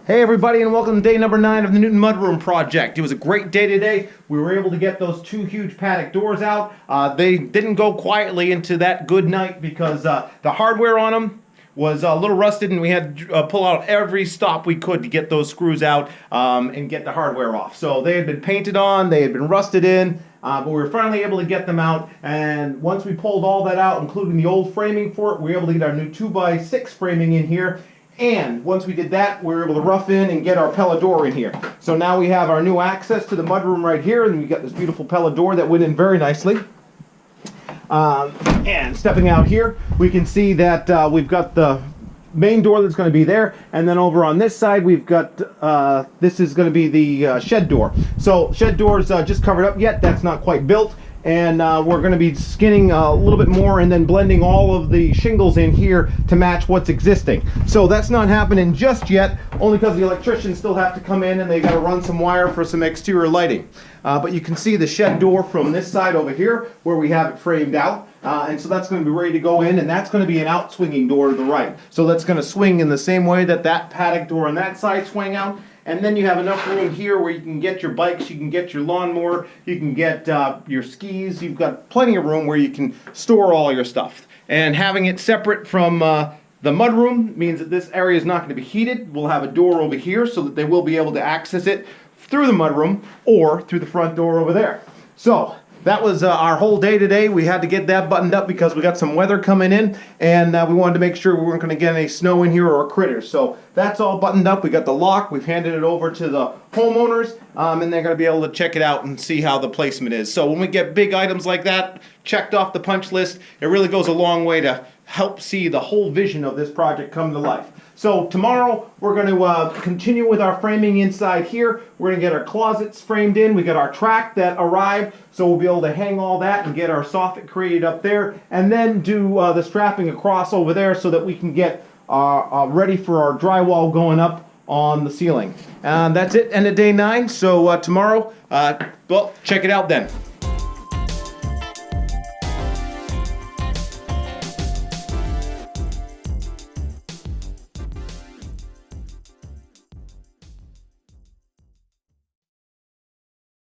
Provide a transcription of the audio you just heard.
Hey everybody, and welcome to day number 9 of the Newton Mudroom project. It was a great day today. We were able to get those 2 huge paddock doors out. They didn't go quietly into that good night because the hardware on them was a little rusted, and we had to pull out every stop we could to get those screws out and get the hardware off. So they had been painted on, they had been rusted in, but we were finally able to get them out. And once we pulled all that out, including the old framing for it, we were able to get our new 2x6 framing in here. And once we did that, we were able to rough in and get our pellet door in here. So now we have our new access to the mudroom right here, and we got this beautiful pellet door that went in very nicely. And stepping out here, we can see that we've got the main door that's going to be there, and then over on this side we've got this is going to be the shed door. So shed door is just covered up yet, that's not quite built. And we're going to be skinning a little bit more and then blending all of the shingles in here to match what's existing. So that's not happening just yet, only because the electricians still have to come in and they got to run some wire for some exterior lighting. But you can see the shed door from this side over here where we have it framed out. And so that's going to be ready to go in, and that's going to be an out swinging door to the right. So that's going to swing in the same way that that paddock door on that side swing out. And then you have enough room here where you can get your bikes, you can get your lawnmower, you can get your skis. You've got plenty of room where you can store all your stuff. And having it separate from the mudroom means that this area is not going to be heated. We'll have a door over here so that they will be able to access it through the mudroom or through the front door over there. So that was our whole day today. We had to get that buttoned up because we got some weather coming in, and we wanted to make sure we weren't going to get any snow in here or critters. So that's all buttoned up. We got the lock. We've handed it over to the homeowners, and they're going to be able to check it out and see how the placement is. So when we get big items like that checked off the punch list, it really goes a long way to help see the whole vision of this project come to life. So tomorrow we're going to continue with our framing inside here. We're going to get our closets framed in. We got our track that arrived, so we'll be able to hang all that and get our soffit created up there, and then do the strapping across over there so that we can get ready for our drywall going up on the ceiling. And that's it, end of day 9. So tomorrow, well, check it out then.